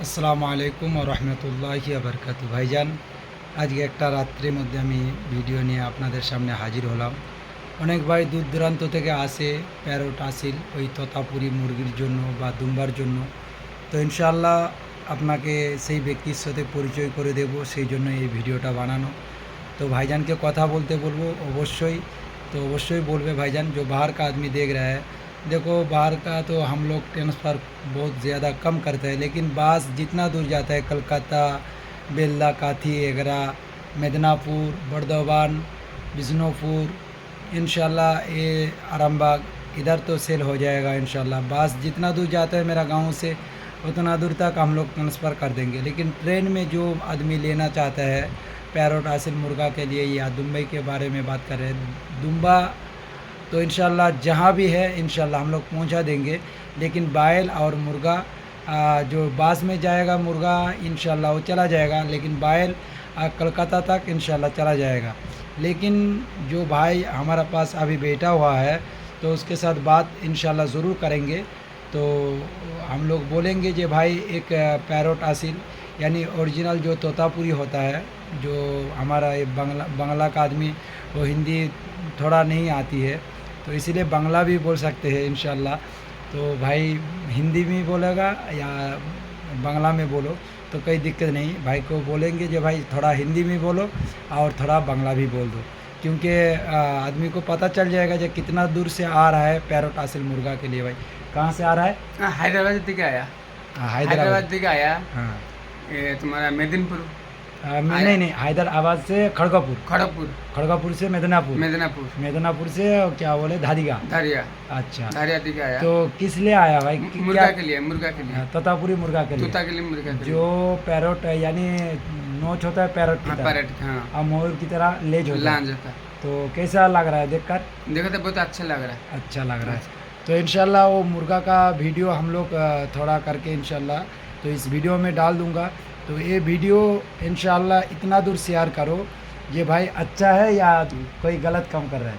আসসালামু আলাইকুম ওয়া রাহমাতুল্লাহি ওয়া বারাকাতুহু। ভাইজান, আজকে একটা রাত্রির মধ্যে আমি ভিডিও নিয়ে আপনাদের সামনে হাজির হলাম। অনেক ভাই দূর দূরান্ত থেকে আসে প্যারট আসিল ওই তোতাপুরি মুরগির জন্য বা দুম্বার জন্য। তো ইনশাআল্লাহ আপনাকে সেই ব্যক্তির সাথে পরিচয় করে দেব, সেই জন্য এই ভিডিওটা বানানো। तो भाईजान के कथा बोलते बोलबो अवश्य, तो अवश्य बोलबे भाईजान। जो बाहर का आदमी देख रहा है, देखो बाहर का तो हम लोग ट्रांसफ़र बहुत ज़्यादा कम करते हैं, लेकिन बास जितना दूर जाता है कलकत्ता, बेल्ला, काथी, एगरा, मेदिनापुर, बर्दवान, बिजनौपुर, इंशाल्लाह ये आरामबाग, इधर तो सेल हो जाएगा इंशाल्लाह। बास जितना दूर जाता है मेरा गांव से उतना दूर तक हम लोग ट्रांसफ़र कर देंगे। लेकिन ट्रेन में जो आदमी लेना चाहता है पैरोट हासिल मुर्गा के लिए या दुम्बई के बारे में बात कर रहे हैं, दुम्बा तो इंशाल्लाह जहाँ भी है इंशाल्लाह हम लोग पहुँचा देंगे। लेकिन बायल और मुर्गा जो बास में जाएगा मुर्गा इंशाल्लाह वो चला जाएगा, लेकिन बायल कलकत्ता तक इंशाल्लाह चला जाएगा। लेकिन जो भाई हमारा पास अभी बैठा हुआ है तो उसके साथ बात इंशाल्लाह ज़रूर करेंगे। तो हम लोग बोलेंगे जे भाई एक पैरोट हासिल यानी ओरिजिनल जो तोतापुरी होता है, जो हमारा ये बांग्ला का आदमी वो हिंदी थोड़ा नहीं आती है, तो इसीलिए बांग्ला भी बोल सकते हैं इंशाल्लाह। तो भाई हिंदी में बोलेगा या बांग्ला में बोलो तो कोई दिक्कत नहीं, भाई को बोलेंगे जो भाई थोड़ा हिंदी में बोलो और थोड़ा बांग्ला भी बोल दो, क्योंकि आदमी को पता चल जाएगा जो कितना दूर से आ रहा है पैरोट हासिल मुर्गा के लिए। भाई कहाँ से आ रहा है? हैदराबाद থেকে आया। हैदराबाद থেকে आया। हाँ। ये तुम्हारा मेदिनीपुर। नहीं, हैदराबाद से खड़गपुर, खड़गपुर। खड़गपुर से मेदिनापुर, मेदिनापुर। मेदिनापुर से क्या बोले धारीगा। धारिया। अच्छा, धारिया থেকে आया। तो किस लिए आया भाई? मुर्गा के लिए। मुर्गा के लिए। तोतापुरी मुर्गा के लिए। तोता के लिए मुर्गा के लिए। जो पैरोट यानी नोच होता है पैरोट की हाँ, तरह पैरेट। हाँ। और मोर की तरह लेज होता है। लांज होता है। तो कैसा लग रहा है देखकर? देखो तो बहुत अच्छा लग रहा है। अच्छा लग रहा है। तो इंशाल्लाह वो मुर्गा का वीडियो हम लोग थोड़ा करके इंशाल्लाह तो इस वीडियो में डाल दूंगा। तो ये वीडियो इंशाल्लाह इतना दूर शेयर करो ये भाई अच्छा है या कोई गलत काम कर रहा है?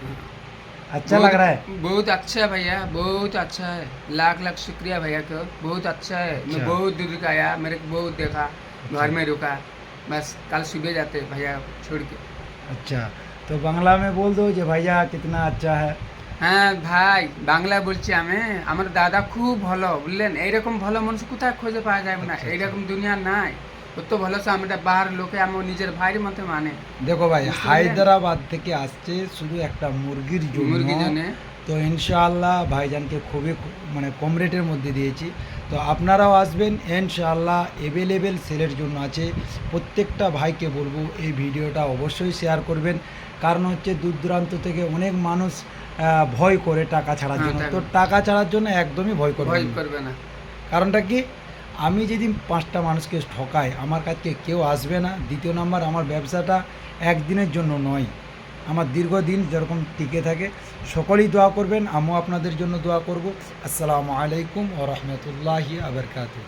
अच्छा लग रहा है? बहुत अच्छा है भैया, बहुत अच्छा है। लाख लाख शुक्रिया भैया को, बहुत अच्छा है। मैं बहुत दूर का आया, मेरे को बहुत देखा, घर में रुका, बस कल सुबह जाते भैया छोड़ के। अच्छा, तो बांग्ला में बोल दो जो भैया कितना अच्छा है। হ্যাঁ ভাই, বাংলা বলছি আমি। আমার দাদা খুব ভালো, বুঝলেন? এইরকম ভালো মানুষ কোথায় খুঁজে পাওয়া যাবে না, এইরকম দুনিয়া নাই। কত ভালো সে আমরা বাহার লোকে আমার নিজের ভাইয়ের মতো মানে। দেখো ভাই, হায়দ্রাবাদ থেকে আসছে শুধু একটা মুরগির মুরগির জন্য। জন্য তো ইনশাআল্লাহ ভাইজানকে খুবই মানে কম রেটের মধ্যে দিয়েছি। তো আপনারাও আসবেন ইনশাআল্লাহ, অ্যাভেলেবেল সেলের জন্য আছে। প্রত্যেকটা ভাইকে বলবো এই ভিডিওটা অবশ্যই শেয়ার করবেন, কারণ হচ্ছে দূর দূরান্ত থেকে অনেক মানুষ ভয় করে টাকা ছাড়ার জন্য। তো টাকা ছাড়ার জন্য একদমই ভয় করবে না। কারণটা কি, আমি যদি 5টা মানুষকে ঠকাই আমার কাছে কেউ আসবে না। দ্বিতীয় নাম্বার, আমার ব্যবসাটা একদিনের জন্য নয়, আমার দীর্ঘদিন যেরকম টিকে থাকে। সকলেই দোয়া করবেন, আমিও আপনাদের জন্য দোয়া করব। আসসালামু আলাইকুম ওয়া রাহমাতুল্লাহি ওয়া বারাকাতুহু।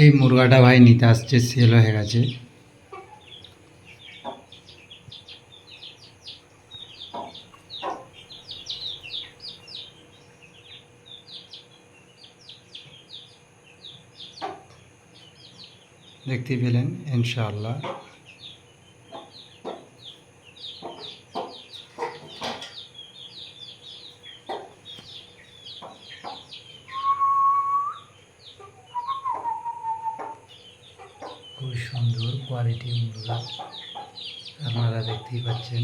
এই মুরগাটা ভাই নিতে আসছে, সেল হয়ে গেছে। দেখতে পেলেন ইনশাআল্লাহ। খুব সুন্দর কোয়ালিটি মুরগা আপনারা দেখতেই পাচ্ছেন।